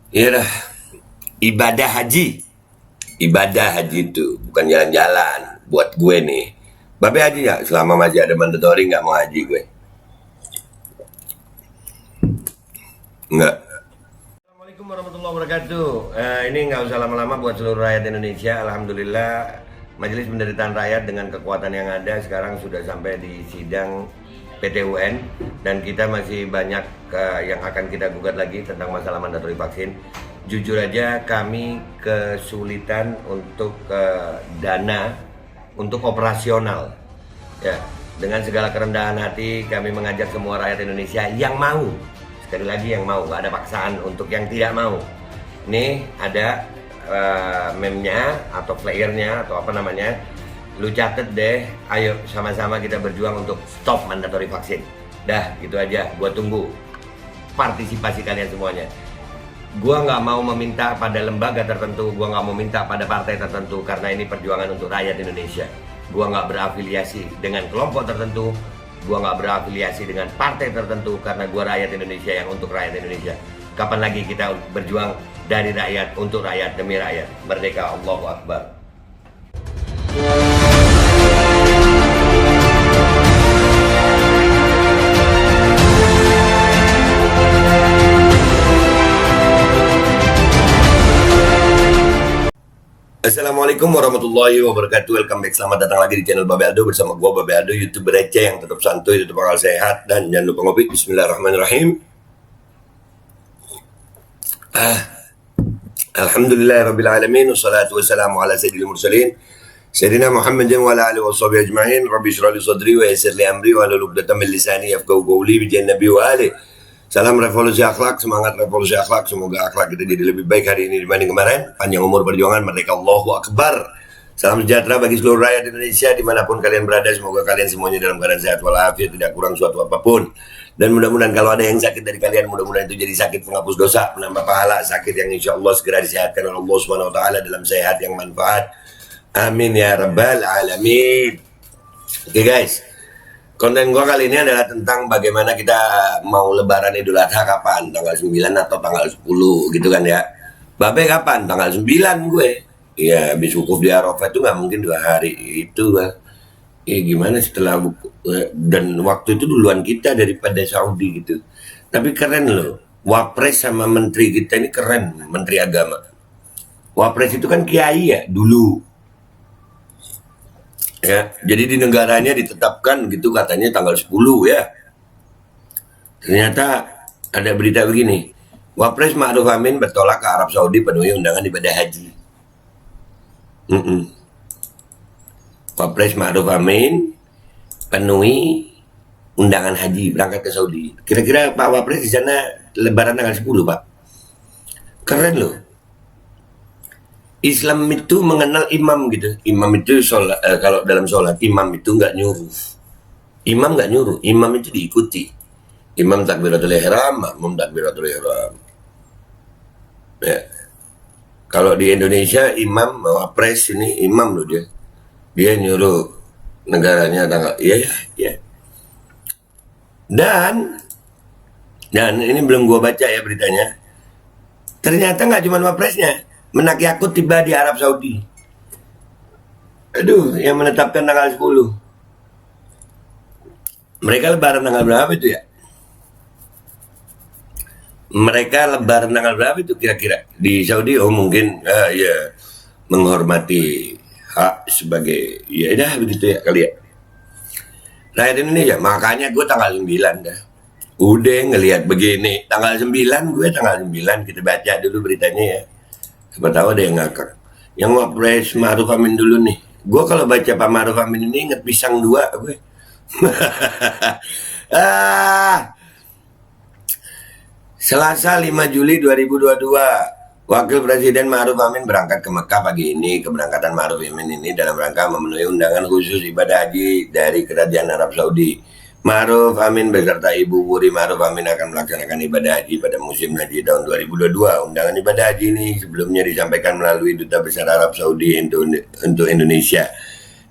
Iya dah, ibadah haji. Ibadah haji itu bukan jalan-jalan buat gue nih. Babe haji nggak? Selama masih ada mandatory nggak mau haji gue. Nggak. Assalamualaikum warahmatullahi wabarakatuh. Ini nggak usah lama-lama buat seluruh rakyat Indonesia. Alhamdulillah Majelis Penderitaan Rakyat dengan kekuatan yang ada sekarang sudah sampai di sidang PT UN dan kita masih banyak yang akan kita gugat lagi tentang masalah mandatori vaksin. Jujur aja kami kesulitan untuk dana untuk operasional. Ya, dengan segala kerendahan hati kami mengajak semua rakyat Indonesia yang mau, sekali lagi yang mau, nggak ada paksaan untuk yang tidak mau. Nih ada meme-nya atau flyernya atau apa namanya, lu catet deh, ayo sama-sama kita berjuang untuk stop mandatory vaksin. Dah gitu aja, gua tunggu partisipasi kalian semuanya. Gua nggak mau meminta pada lembaga tertentu, gua nggak mau minta pada partai tertentu karena ini perjuangan untuk rakyat Indonesia. Gua nggak berafiliasi dengan kelompok tertentu, gua nggak berafiliasi dengan partai tertentu karena gua rakyat Indonesia yang untuk rakyat Indonesia. Kapan lagi kita berjuang dari rakyat untuk rakyat demi rakyat? Merdeka, Allahu Akbar. Assalamualaikum warahmatullahi wabarakatuh. Welcome back, selamat datang lagi di channel Babe Aldo bersama gua Babe Aldo, YouTuber receh yang tetap santuy, tetap bakal sehat, dan jangan lupa ngopi. Bismillahirrahmanirrahim. Alhamdulillahirabbil alamin, wassalatu wassalamu ala sayyidil mursalin Sayyidina Muhammadin wa ala alihi washabihi ajma'in. Rabbi shrah li sadri wa yassir li amri wa hlul 'uqdatam min lisani yafqahu qawli bi nabi wa alihi. Salam revolusi akhlak, semangat revolusi akhlak. Semoga akhlak kita jadi lebih baik hari ini dibanding kemarin. Panjang umur perjuangan, merdeka, Allahu Akbar. Salam sejahtera bagi seluruh rakyat Indonesia dimanapun kalian berada. Semoga kalian semuanya dalam keadaan sehat walafiat, tidak kurang suatu apapun. Dan mudah-mudahan kalau ada yang sakit dari kalian, mudah-mudahan itu jadi sakit penghapus dosa, menambah pahala, sakit yang insya Allah segera disehatkan oleh Allah Subhanahu Wa Taala dalam sehat yang manfaat. Amin ya rabbal alamin. Oke guys, konten gua kali ini adalah tentang bagaimana kita mau lebaran Idul Adha kapan, tanggal 9 atau tanggal 10 gitu kan ya. Babe kapan? Tanggal 9 gue. Iya, habis wukuf di Arafah itu nggak mungkin 2 hari itu lah. Gimana setelah dan waktu itu duluan kita daripada Saudi gitu. Tapi keren loh, Wapres sama menteri kita ini keren, menteri agama. Wapres itu kan kiai ya dulu. Ya, jadi di negaranya ditetapkan gitu katanya tanggal 10 ya. Ternyata ada berita begini. Wapres Ma'ruf Amin bertolak ke Arab Saudi penuhi undangan ibadah haji. Wapres Ma'ruf Amin penuhi undangan haji berangkat ke Saudi. Kira-kira Pak Wapres di sana lebaran tanggal 10, Pak. Keren loh. Islam itu mengenal imam gitu. Imam itu sholat, kalau dalam sholat imam itu nggak nyuruh. Imam nggak nyuruh, imam itu diikuti. Imam takbiratul ihram, makmum takbiratul ihram. Ya. Kalau di Indonesia imam, wapres ini imam loh dia. Dia nyuruh negaranya tanggal, iya ya. Dan ini belum gua baca ya beritanya. Ternyata nggak cuma wapresnya. Menak Yakut tiba di Arab Saudi. Aduh, yang menetapkan tanggal 10. Mereka lebaran tanggal berapa itu ya? Mereka lebaran tanggal berapa itu kira-kira? Di Saudi, oh mungkin ya menghormati hak sebagai, ya dah begitu ya kali ya. Rakyat Indonesia, makanya gue tanggal 9 dah. Udah ngelihat begini, tanggal 9 gue tanggal 9 kita baca dulu beritanya ya. Siapa tahu ada yang ngakak. Yang Wapres Ma'ruf Amin dulu nih. Gue kalau baca Pak Ma'ruf Amin ini inget pisang 2 gue. Selasa 5 Juli 2022, Wakil Presiden Ma'ruf Amin berangkat ke Mekah pagi ini. Keberangkatan Ma'ruf Amin ini dalam rangka memenuhi undangan khusus ibadah haji dari Kerajaan Arab Saudi. Ma'ruf Amin beserta Ibu Wuri Ma'ruf Amin akan melaksanakan ibadah haji pada musim haji tahun 2022. Undangan ibadah haji ini sebelumnya disampaikan melalui Duta Besar Arab Saudi untuk Indonesia,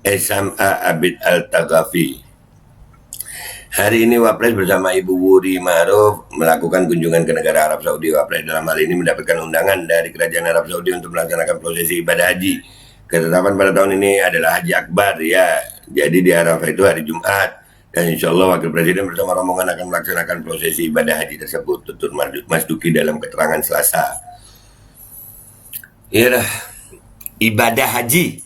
SMA Abid Al-Taghafi. Hari ini Wapres bersama Ibu Wuri Ma'ruf melakukan kunjungan ke negara Arab Saudi. Wapres dalam hal ini mendapatkan undangan dari Kerajaan Arab Saudi untuk melaksanakan prosesi ibadah haji. Ketetapan pada tahun ini adalah Haji Akbar ya. Jadi di Arafah itu hari Jumat. Dan insya Allah Wakil Presiden bersama rombongan akan melaksanakan prosesi ibadah haji tersebut. Tutur Mas Duki dalam keterangan Selasa. Iya dah. Ibadah haji.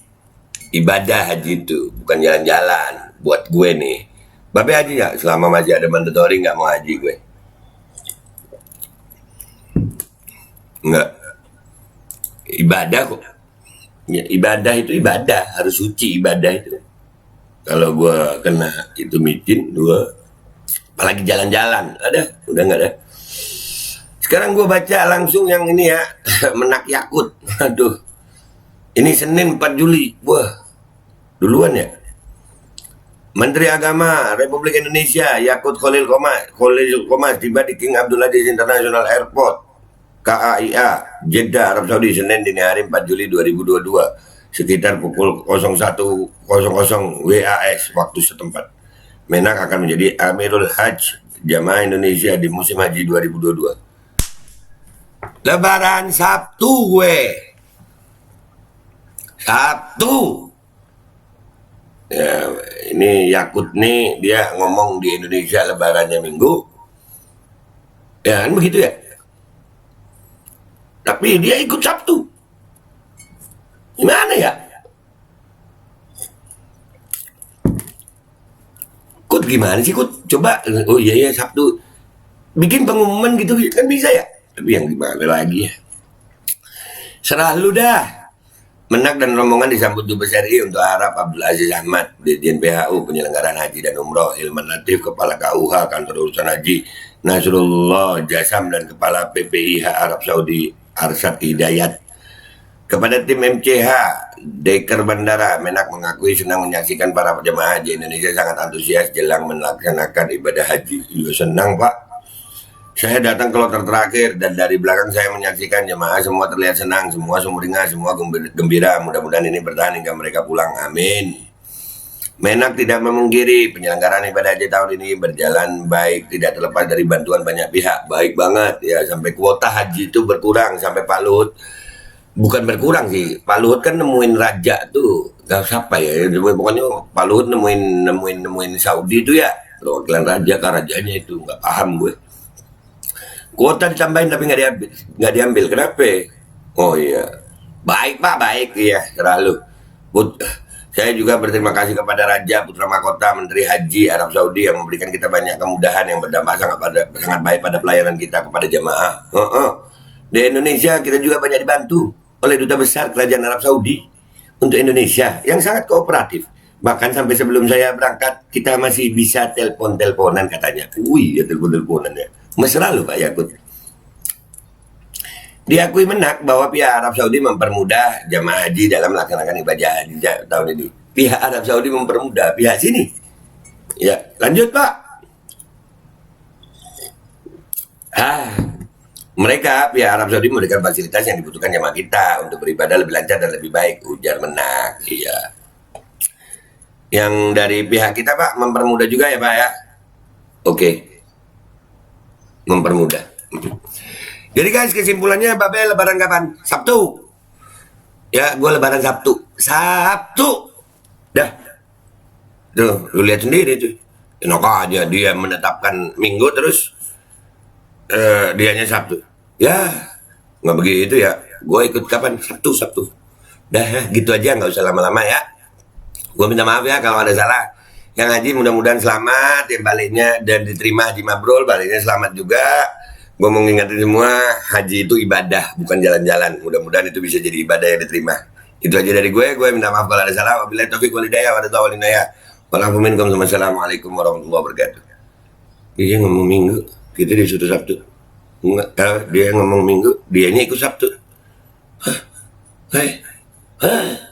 Ibadah haji itu bukan jalan-jalan buat gue nih. Babe haji nggak? Selama masih ada mandatory nggak mau haji gue. Nggak. Ibadah kok. Ya, ibadah itu ibadah, harus suci ibadah itu. Kalau gue kena itu micin, gue apalagi jalan-jalan, udah nggak ada. Sekarang gue baca langsung yang ini ya, Menak Yakut. Aduh, ini Senin 4 Juli, wah, duluan ya. Menteri Agama Republik Indonesia Yakut Khalil Qomas tiba di King Abdul Aziz International Airport KAIA Jeddah Arab Saudi Senin dini hari 4 Juli 2022 sekitar pukul 01.00 WAS waktu setempat. Menak akan menjadi Amirul Hajj Jamaah Indonesia di musim haji 2022. Lebaran Sabtu gue. Sabtu. Ya, ini Yakut nih dia ngomong di Indonesia lebarannya Minggu. Ya kan begitu ya. Tapi dia ikut Sabtu. Gimana ya? Kut gimana sih Kut? Coba, oh iya Sabtu. Bikin pengumuman gitu kan bisa ya. Tapi yang gimana lagi ya? Serah lu dah. Menak dan rombongan disambut Dubes RI untuk Arab Abdul Aziz Ahmad, Dirjen PHU Penyelenggaraan Haji dan Umroh, Hilman Latif, Kepala KUH Kantor Urusan Haji, Nasrullah Jasam dan Kepala PPIH Arab Saudi Arsyad Hidayat. Kepada tim MCH Deker Bandara, Menak mengakui senang menyaksikan para jemaah haji Indonesia sangat antusias jelang melaksanakan ibadah haji. Ya senang Pak. Saya datang ke kloter terakhir dan dari belakang saya menyaksikan jemaah semua terlihat senang, semua sumringah, semua gembira. Mudah-mudahan ini bertahan hingga mereka pulang. Amin. Menak tidak memungkiri penyelenggaraan ibadah haji tahun ini berjalan baik, tidak terlepas dari bantuan banyak pihak. Baik banget ya, sampai kuota haji itu berkurang sampai Pak Luhut. Bukan berkurang sih, Pak Luhut kan nemuin raja tuh, gak siapa ya, pokoknya Pak Luhut nemuin Saudi itu ya, perwakilan raja ke rajanya itu, nggak paham gue. Kuota ditambahin tapi nggak diambil. Kenapa? Oh iya, baik Pak, baik ya, selalu. Saya juga berterima kasih kepada Raja Putra Mahkota Menteri Haji Arab Saudi yang memberikan kita banyak kemudahan yang berdampak sangat baik pada pelayanan kita kepada jamaah. Di Indonesia kita juga banyak dibantu oleh Duta Besar Kerajaan Arab Saudi untuk Indonesia yang sangat kooperatif. Bahkan sampai sebelum saya berangkat kita masih bisa telepon-teleponan katanya. Wih, ya telepon-teleponan ya. Mesra loh Pak Yakut. Diakui Menak bahwa pihak Arab Saudi mempermudah jamaah haji dalam melaksanakan ibadah haji tahun ini. Pihak Arab Saudi mempermudah pihak sini. Ya, lanjut Pak. Mereka pihak Arab Saudi memberikan fasilitas yang dibutuhkan jamaah kita untuk beribadah lebih lancar dan lebih baik, ujar Menak. Iya. Yang dari pihak kita Pak mempermudah juga ya Pak ya. Oke. Mempermudah. Jadi guys, kesimpulannya Babe lebaran kapan? Sabtu. Ya, gue lebaran Sabtu. Sabtu. Dah. Tuh, lu lihat sendiri tuh. Enak aja dia menetapkan Minggu terus dianya Sabtu. Ya, nggak begitu ya. Gue ikut kapan? Sabtu. Dah, gitu aja, nggak usah lama-lama ya. Gue minta maaf ya kalau ada salah. Yang haji mudah-mudahan selamat, yang baliknya dan diterima haji mabrur, baliknya selamat juga. Gue mau ngingetin semua, haji itu ibadah, bukan jalan-jalan. Mudah-mudahan itu bisa jadi ibadah yang diterima. Itu aja dari gue minta maaf kalau ada salah. Wabillahi taufiq wal hidayah, wassalamualaikum warahmatullahi wabarakatuh. Dia ngomong Minggu, kita disuruh Sabtu. Enggak, dia ngomong Minggu, dianya ikut Sabtu. Hah?